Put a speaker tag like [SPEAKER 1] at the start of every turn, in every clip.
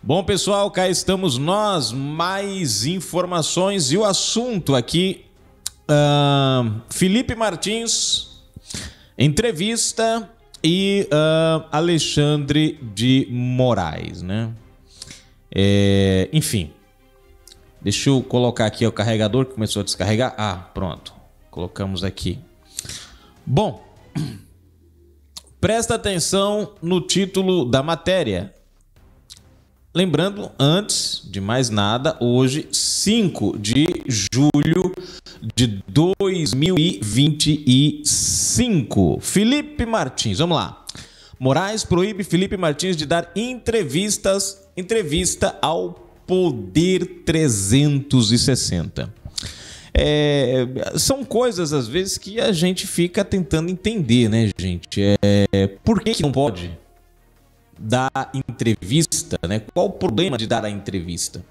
[SPEAKER 1] Bom, pessoal, cá estamos nós, mais informações e o assunto aqui, Felipe Martins, entrevista e Alexandre de Moraes, né? Enfim, deixa eu colocar aqui o carregador que começou a descarregar. Ah, pronto, colocamos aqui. Bom, presta atenção no título da matéria. Lembrando, antes de mais nada, hoje, 5 de julho de 2025. Felipe Martins, vamos lá. Moraes proíbe Felipe Martins de dar entrevista ao Poder 360. São coisas, às vezes, que a gente fica tentando entender, né, gente? Por que não pode dar entrevista, né? Qual o problema de dar a entrevista?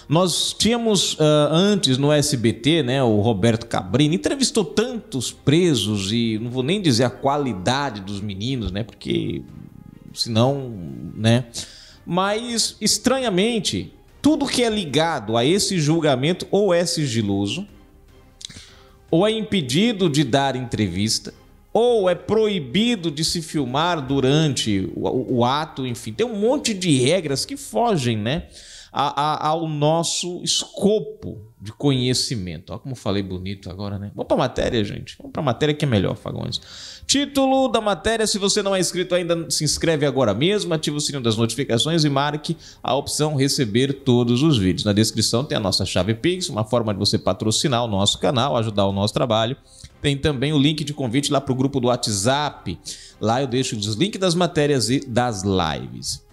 [SPEAKER 1] Nós tínhamos antes no SBT, né, o Roberto Cabrini entrevistou tantos presos e não vou nem dizer a qualidade dos meninos, né, porque senão, né? Mas estranhamente, tudo que é ligado a esse julgamento ou é sigiloso, ou é impedido de dar entrevista, ou é proibido de se filmar durante o ato, enfim. Tem um monte de regras que fogem, né, ao nosso escopo de conhecimento. Olha como falei bonito agora, né? Vamos para a matéria, gente. Vamos para a matéria que é melhor, Fagões. Título da matéria: se você não é inscrito ainda, se inscreve agora mesmo, ativa o sininho das notificações e marque a opção receber todos os vídeos. Na descrição tem a nossa chave Pix, uma forma de você patrocinar o nosso canal, ajudar o nosso trabalho. Tem também o link de convite lá para o grupo do WhatsApp. Lá eu deixo os links das matérias e das lives.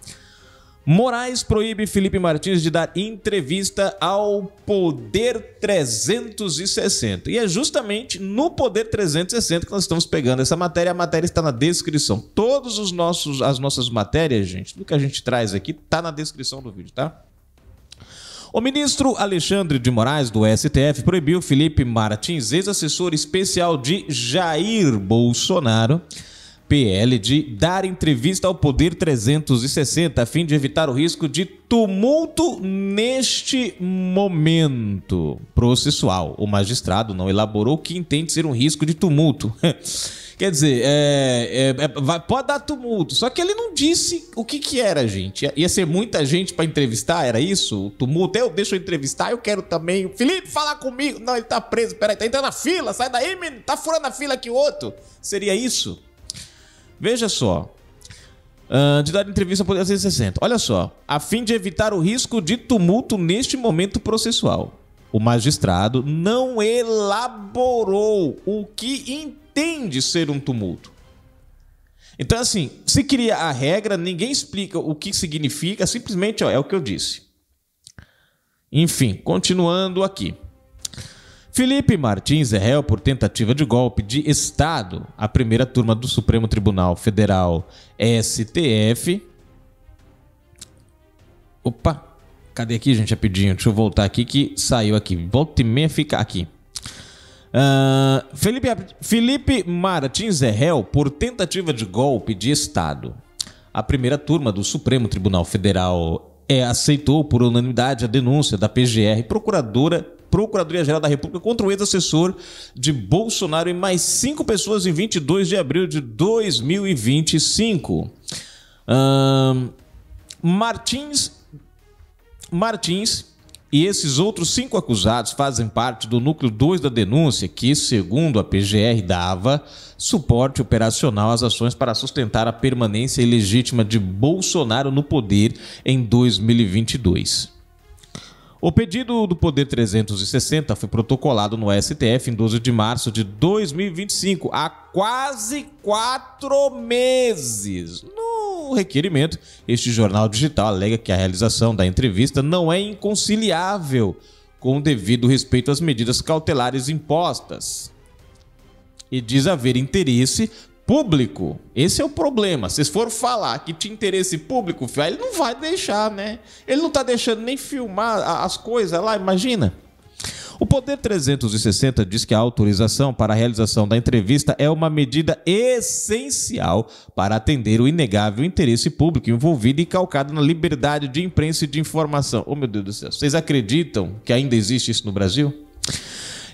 [SPEAKER 1] Moraes proíbe Felipe Martins de dar entrevista ao Poder 360. E é justamente no Poder 360 que nós estamos pegando essa matéria. A matéria está na descrição. Todas as nossas matérias, gente, tudo que a gente traz aqui está na descrição do vídeo, tá? O ministro Alexandre de Moraes, do STF, proibiu Felipe Martins, ex-assessor especial de Jair Bolsonaro, PL, de dar entrevista ao Poder 360 a fim de evitar o risco de tumulto neste momento processual. O magistrado não elaborou o que entende ser um risco de tumulto. Quer dizer, pode dar tumulto, só que ele não disse o que era, gente. Ia ser muita gente para entrevistar, era isso? O tumulto, deixa eu entrevistar, eu quero também. Felipe, fala comigo. Não, ele tá preso, peraí, tá entrando na fila, sai daí, menino, tá furando a fila aqui o outro. Seria isso? Veja só, de dar entrevista ao Poder 360. Olha só, a fim de evitar o risco de tumulto neste momento processual, o magistrado não elaborou o que entende ser um tumulto. Então, assim, se cria a regra, ninguém explica o que significa, simplesmente é o que eu disse. Enfim, continuando aqui. Felipe Martins é réu por tentativa de golpe de Estado. A primeira turma do Supremo Tribunal Federal, STF. Opa, cadê aqui, gente, rapidinho? Deixa eu voltar aqui que saiu aqui. Volta e meia fica aqui. Felipe Martins é réu por tentativa de golpe de Estado. A primeira turma do Supremo Tribunal Federal aceitou por unanimidade a denúncia da PGR, Procuradoria-Geral da República, contra o ex-assessor de Bolsonaro e mais 5 pessoas em 22 de abril de 2025. Martins e esses outros 5 acusados fazem parte do núcleo 2 da denúncia, que, segundo a PGR, dava suporte operacional às ações para sustentar a permanência ilegítima de Bolsonaro no poder em 2022. O pedido do Poder 360 foi protocolado no STF em 12 de março de 2025, há quase 4 meses. No requerimento, este jornal digital alega que a realização da entrevista não é inconciliável com o devido respeito às medidas cautelares impostas e diz haver interesse público. Esse é o problema. Se for falar que tinha interesse público, ele não vai deixar, né? Ele não tá deixando nem filmar as coisas lá, imagina. O Poder 360 diz que a autorização para a realização da entrevista é uma medida essencial para atender o inegável interesse público envolvido e calcado na liberdade de imprensa e de informação. Oh, meu Deus do céu, vocês acreditam que ainda existe isso no Brasil?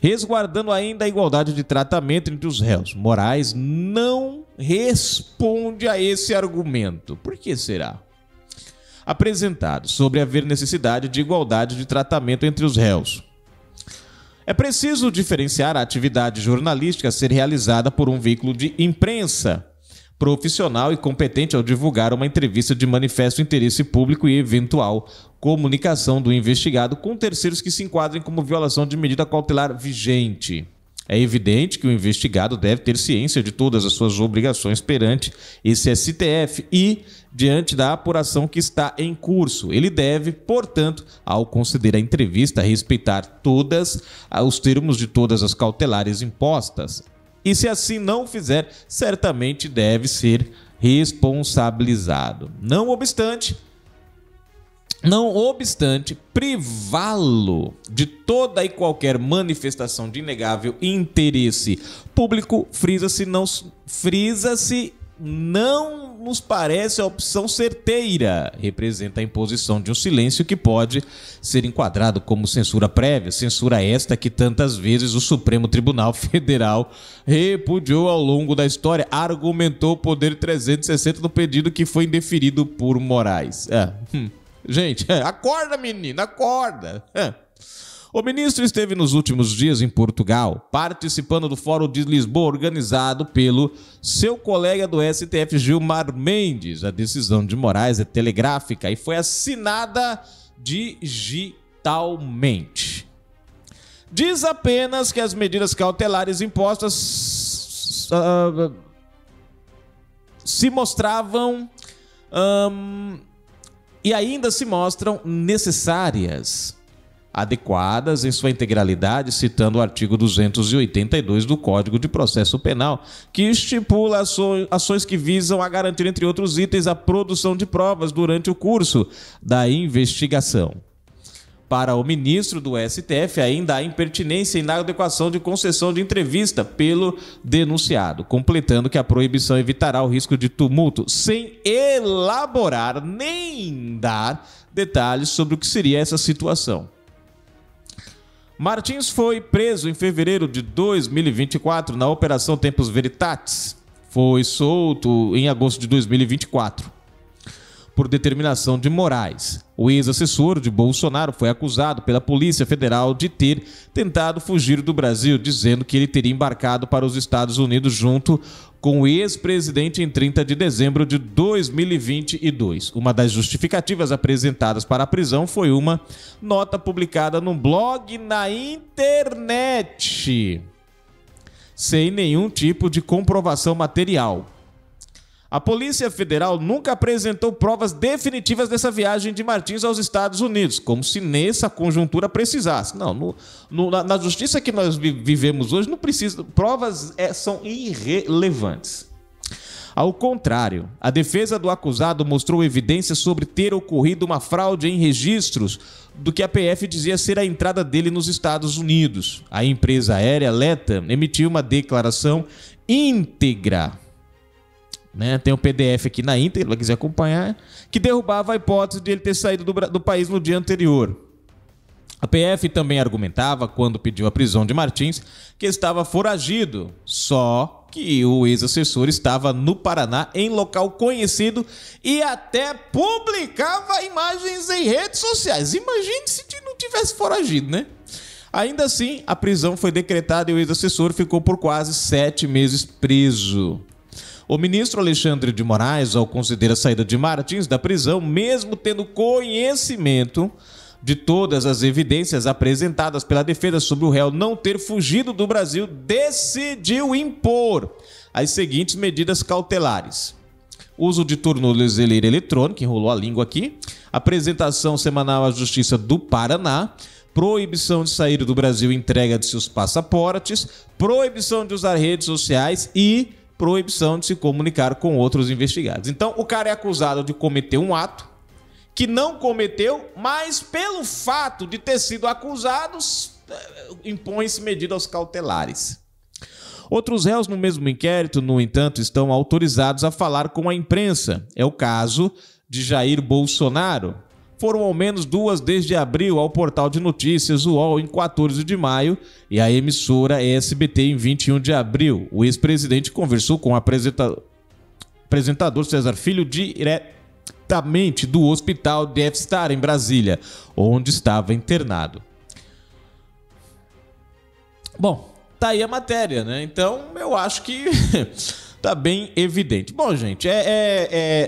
[SPEAKER 1] Resguardando ainda a igualdade de tratamento entre os réus. Moraes não responde a esse argumento. Por que será? Apresentado sobre haver necessidade de igualdade de tratamento entre os réus. É preciso diferenciar a atividade jornalística a ser realizada por um veículo de imprensa profissional e competente ao divulgar uma entrevista de manifesto interesse público e eventual comunicação do investigado com terceiros que se enquadrem como violação de medida cautelar vigente. É evidente que o investigado deve ter ciência de todas as suas obrigações perante esse STF e diante da apuração que está em curso. Ele deve, portanto, ao conceder a entrevista, respeitar todos os termos de todas as cautelares impostas. E se assim não fizer, certamente deve ser responsabilizado. Não obstante, privá-lo de toda e qualquer manifestação de inegável interesse público, frisa-se, não nos parece a opção certeira. Representa a imposição de um silêncio que pode ser enquadrado como censura prévia, censura esta que tantas vezes o Supremo Tribunal Federal repudiou ao longo da história, argumentou o Poder 360 no pedido que foi indeferido por Moraes. Gente, acorda, menina, acorda. O ministro esteve nos últimos dias em Portugal, participando do Fórum de Lisboa organizado pelo seu colega do STF, Gilmar Mendes. A decisão de Moraes é telegráfica e foi assinada digitalmente. Diz apenas que as medidas cautelares impostas se mostravam e ainda se mostram necessárias, adequadas em sua integralidade, citando o artigo 282 do Código de Processo Penal, que estipula ações que visam a garantir, entre outros itens, a produção de provas durante o curso da investigação. Para o ministro do STF, ainda há impertinência e inadequação de concessão de entrevista pelo denunciado, completando que a proibição evitará o risco de tumulto, sem elaborar nem dar detalhes sobre o que seria essa situação. Martins foi preso em fevereiro de 2024 na Operação Tempus Veritatis. Foi solto em agosto de 2024. Por determinação de Moraes. O ex-assessor de Bolsonaro foi acusado pela Polícia Federal de ter tentado fugir do Brasil, dizendo que ele teria embarcado para os Estados Unidos junto com o ex-presidente em 30 de dezembro de 2022. Uma das justificativas apresentadas para a prisão foi uma nota publicada num blog na internet, sem nenhum tipo de comprovação material. A Polícia Federal nunca apresentou provas definitivas dessa viagem de Martins aos Estados Unidos, como se nessa conjuntura precisasse. Não, na justiça que nós vivemos hoje, não precisa. Provas são irrelevantes. Ao contrário, a defesa do acusado mostrou evidências sobre ter ocorrido uma fraude em registros do que a PF dizia ser a entrada dele nos Estados Unidos. A empresa aérea LATAM emitiu uma declaração íntegra, tem um PDF aqui na íntegra, se quiser acompanhar, que derrubava a hipótese de ele ter saído do país no dia anterior. A PF também argumentava, quando pediu a prisão de Martins, que estava foragido, só que o ex-assessor estava no Paraná, em local conhecido, e até publicava imagens em redes sociais. Imagine se não tivesse foragido, né? Ainda assim, a prisão foi decretada e o ex-assessor ficou por quase 7 meses preso. O ministro Alexandre de Moraes, ao considerar a saída de Martins da prisão, mesmo tendo conhecimento de todas as evidências apresentadas pela defesa sobre o réu não ter fugido do Brasil, decidiu impor as seguintes medidas cautelares: uso de tornozeleira eletrônica, enrolou a língua aqui, apresentação semanal à Justiça do Paraná, proibição de sair do Brasil e entrega de seus passaportes, proibição de usar redes sociais e proibição de se comunicar com outros investigados. Então, o cara é acusado de cometer um ato que não cometeu, mas pelo fato de ter sido acusado, impõe-se medidas cautelares. Outros réus no mesmo inquérito, no entanto, estão autorizados a falar com a imprensa. É o caso de Jair Bolsonaro. Foram ao menos 2 desde abril ao portal de notícias UOL em 14 de maio e a emissora SBT em 21 de abril. O ex-presidente conversou com o apresentador César Filho diretamente do hospital Death Star em Brasília, onde estava internado. Bom, tá aí a matéria, né? Então eu acho que tá bem evidente. Bom, gente,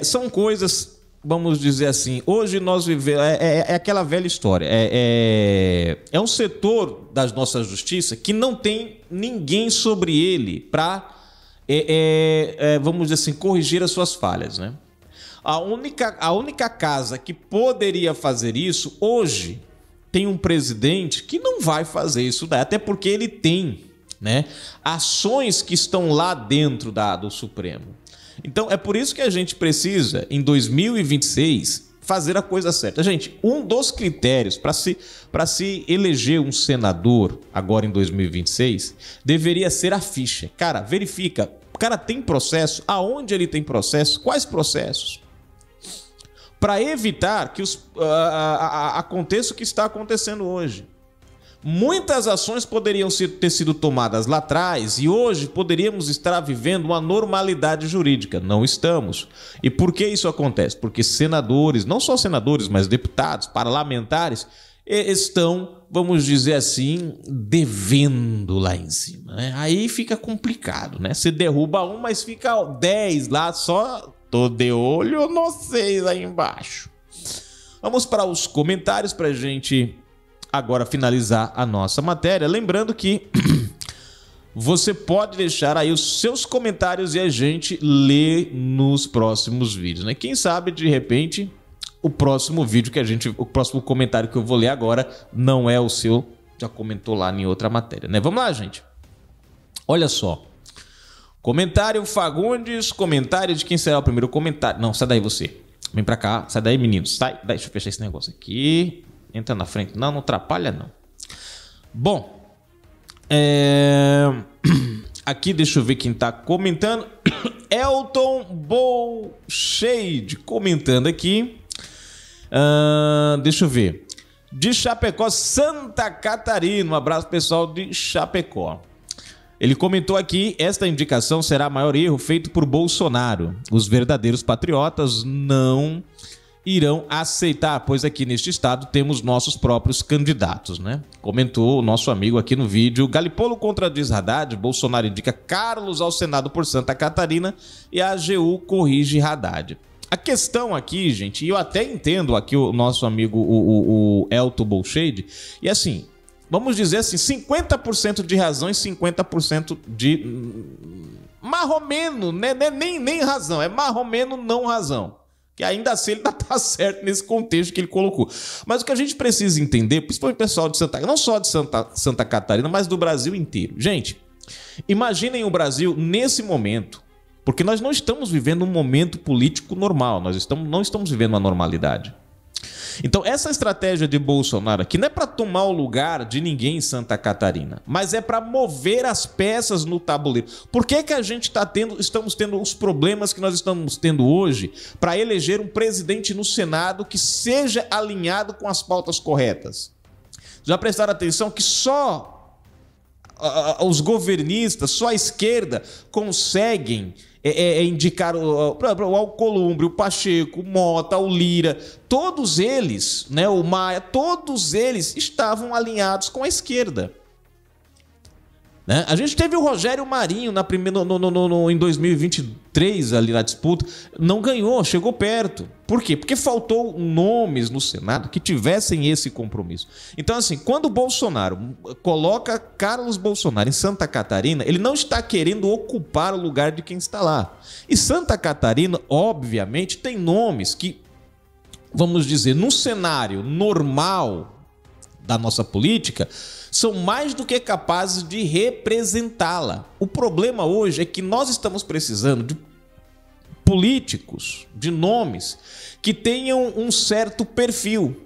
[SPEAKER 1] são coisas, vamos dizer assim, hoje nós vivemos, é aquela velha história, é um setor da nossa justiça que não tem ninguém sobre ele para, vamos dizer assim, corrigir as suas falhas, né? A única casa que poderia fazer isso hoje tem um presidente que não vai fazer isso daí, até porque ele tem, né, ações que estão lá dentro do Supremo. Então é por isso que a gente precisa, em 2026, fazer a coisa certa. Gente, um dos critérios para se eleger um senador agora em 2026 deveria ser a ficha. Cara, verifica, o cara tem processo, aonde ele tem processo, quais processos? Para evitar que aconteça o que está acontecendo hoje. Muitas ações poderiam ter sido tomadas lá atrás e hoje poderíamos estar vivendo uma normalidade jurídica. Não estamos. E por que isso acontece? Porque senadores, não só senadores, mas deputados, parlamentares, estão, vamos dizer assim, devendo lá em cima, né? Aí fica complicado, né? Você derruba um, mas fica 10 lá só... Tô de olho no 6 aí embaixo. Vamos para os comentários para a gente agora finalizar a nossa matéria. Lembrando que você pode deixar aí os seus comentários e a gente lê nos próximos vídeos, né? Quem sabe, de repente, o próximo comentário que eu vou ler agora não é o seu, já comentou lá em outra matéria, né? Vamos lá, gente. Olha só. Comentário Fagundes, comentário de quem será o primeiro comentário. Não, sai daí você. Vem pra cá, sai daí, meninos. Sai daí, deixa eu fechar esse negócio aqui. Entra na frente. Não atrapalha, não. Bom, aqui deixa eu ver quem tá comentando. Elton Bolshade comentando aqui. Deixa eu ver. De Chapecó, Santa Catarina. Um abraço, pessoal de Chapecó. Ele comentou aqui, esta indicação será o maior erro feito por Bolsonaro. Os verdadeiros patriotas não irão aceitar, pois aqui neste estado temos nossos próprios candidatos, né? Comentou o nosso amigo aqui no vídeo. Galipolo contradiz Haddad, Bolsonaro indica Carlos ao Senado por Santa Catarina e a AGU corrige Haddad. A questão aqui, gente, e eu até entendo aqui o nosso amigo, o Elton Bolshade, e assim... Vamos dizer assim, 50% de razão e 50% de marromeno, né? Nem razão, é marromeno não razão. Que ainda assim ele está certo nesse contexto que ele colocou. Mas o que a gente precisa entender, principalmente o pessoal de não só de Santa Catarina, mas do Brasil inteiro. Gente, imaginem o Brasil nesse momento, porque nós não estamos vivendo um momento político normal, não estamos vivendo uma normalidade. Então essa estratégia de Bolsonaro aqui não é para tomar o lugar de ninguém em Santa Catarina, mas é para mover as peças no tabuleiro. Por que a gente estamos tendo os problemas que nós estamos tendo hoje para eleger um presidente no Senado que seja alinhado com as pautas corretas? Já prestaram atenção que só os governistas, só a esquerda conseguem indicar o Alcolumbre, o Pacheco, o Mota, o Lira, todos eles, né, o Maia, todos eles estavam alinhados com a esquerda. Né? A gente teve o Rogério Marinho em 2023 ali na disputa, não ganhou, chegou perto. Por quê? Porque faltou nomes no Senado que tivessem esse compromisso. Então assim, quando o Bolsonaro coloca Carlos Bolsonaro em Santa Catarina, ele não está querendo ocupar o lugar de quem está lá. E Santa Catarina, obviamente, tem nomes que, vamos dizer, no cenário normal da nossa política, são mais do que capazes de representá-la. O problema hoje é que nós estamos precisando de políticos, de nomes que tenham um certo perfil.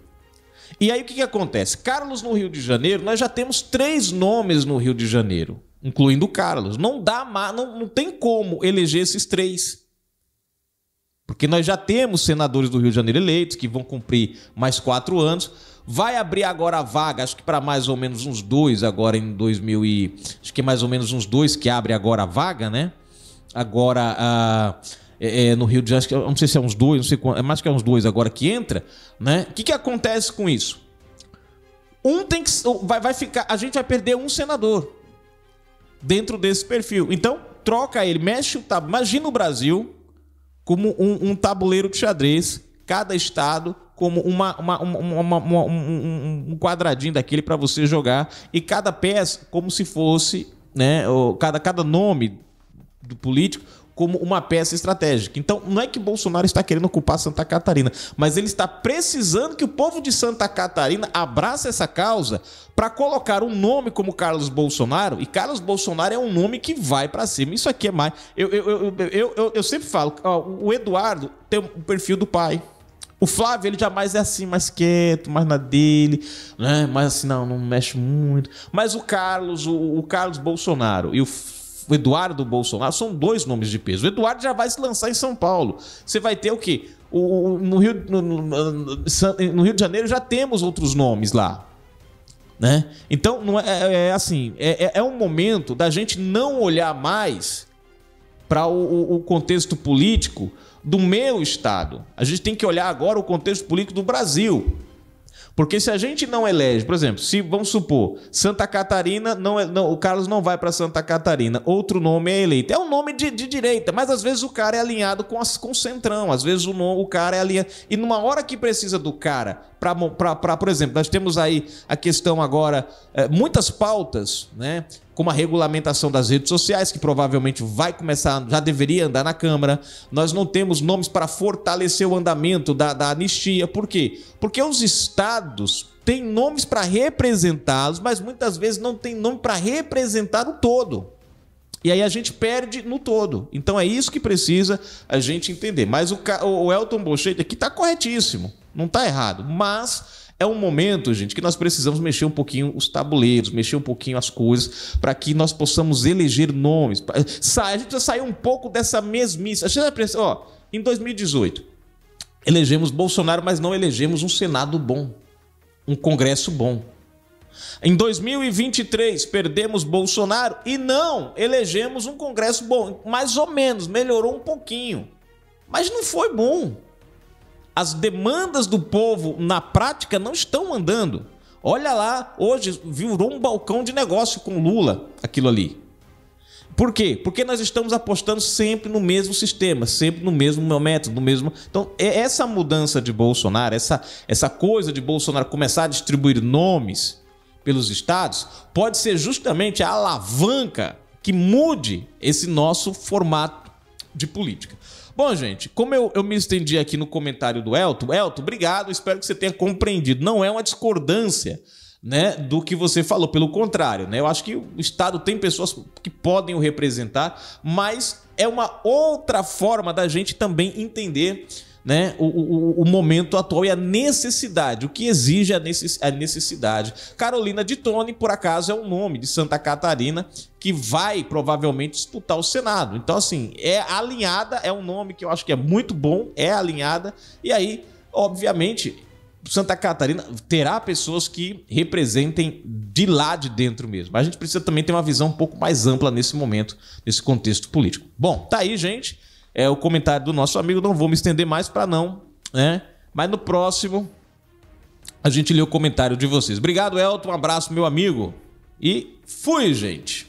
[SPEAKER 1] E aí o que acontece? Carlos no Rio de Janeiro, nós já temos 3 nomes no Rio de Janeiro, incluindo o Carlos. Não dá mais, não tem como eleger esses 3. Porque nós já temos senadores do Rio de Janeiro eleitos, que vão cumprir mais 4 anos. Vai abrir agora a vaga, acho que para mais ou menos uns 2, agora em 2000 e... Acho que é mais ou menos uns 2 que abre agora a vaga, né? Agora, no Rio de Janeiro, não sei se é uns 2, não sei quanto, é mais que é uns 2 agora que entra, né? O que acontece com isso? Vai ficar, a gente vai perder um senador dentro desse perfil. Então, troca ele, mexe o tabuleiro. Imagina o Brasil como um tabuleiro de xadrez, cada estado como um quadradinho daquele para você jogar, e cada peça como se fosse, né, cada nome do político como uma peça estratégica. Então, não é que Bolsonaro está querendo ocupar Santa Catarina, mas ele está precisando que o povo de Santa Catarina abrace essa causa para colocar um nome como Carlos Bolsonaro, e Carlos Bolsonaro é um nome que vai para cima. Isso aqui é mais... Eu sempre falo, ó, o Eduardo tem o perfil do pai. O Flávio, ele jamais é assim, mais quieto, mais na dele, né? Mais assim, não mexe muito. Mas o Carlos, o Carlos Bolsonaro e o Eduardo Bolsonaro são 2 nomes de peso. O Eduardo já vai se lançar em São Paulo. Você vai ter o quê? No Rio de Janeiro já temos outros nomes lá, né? Então, não assim, é um momento da gente não olhar mais para o contexto político do meu estado. A gente tem que olhar agora o contexto político do Brasil. Porque se a gente não elege, por exemplo, se vamos supor, Santa Catarina, o Carlos não vai para Santa Catarina, outro nome é eleito. É um nome de direita, mas às vezes o cara é alinhado com o centrão, às vezes o cara é alinhado. E numa hora que precisa do cara, por exemplo, nós temos aí a questão agora, muitas pautas, né? Como a regulamentação das redes sociais, que provavelmente vai começar, já deveria andar na Câmara. Nós não temos nomes para fortalecer o andamento da anistia. Por quê? Porque os estados têm nomes para representá-los, mas muitas vezes não tem nome para representar o todo. E aí a gente perde no todo. Então é isso que precisa a gente entender. Mas o Elton Bochetti aqui está corretíssimo, não está errado, mas... É um momento, gente, que nós precisamos mexer um pouquinho os tabuleiros, mexer um pouquinho as coisas, para que nós possamos eleger nomes. A gente precisa sair um pouco dessa mesmice. A gente já pensou, em 2018, elegemos Bolsonaro, mas não elegemos um Senado bom, um Congresso bom. Em 2023, perdemos Bolsonaro e não elegemos um Congresso bom. Mais ou menos, melhorou um pouquinho, mas não foi bom. As demandas do povo, na prática, não estão andando. Olha lá, hoje virou um balcão de negócio com Lula, aquilo ali. Por quê? Porque nós estamos apostando sempre no mesmo sistema, sempre no mesmo método, no mesmo... Então, essa mudança de Bolsonaro, essa coisa de Bolsonaro começar a distribuir nomes pelos estados, pode ser justamente a alavanca que mude esse nosso formato de política. Bom, gente, como eu me estendi aqui no comentário do Elton, obrigado, espero que você tenha compreendido. Não é uma discordância, né, do que você falou, pelo contrário, né? Eu acho que o Estado tem pessoas que podem o representar, mas é uma outra forma da gente também entender, né, o momento atual e a necessidade, o que exige a necessidade. Carolina de Tone, por acaso, é um nome de Santa Catarina que vai provavelmente disputar o Senado. Então, assim, é alinhada, é um nome que eu acho que é muito bom, é alinhada, e aí, obviamente, Santa Catarina terá pessoas que representem de lá de dentro mesmo. Mas a gente precisa também ter uma visão um pouco mais ampla nesse momento, nesse contexto político. Bom, tá aí, gente. É o comentário do nosso amigo, não vou me estender mais para não, né? Mas no próximo a gente lê o comentário de vocês. Obrigado, Elton, um abraço, meu amigo, e fui, gente!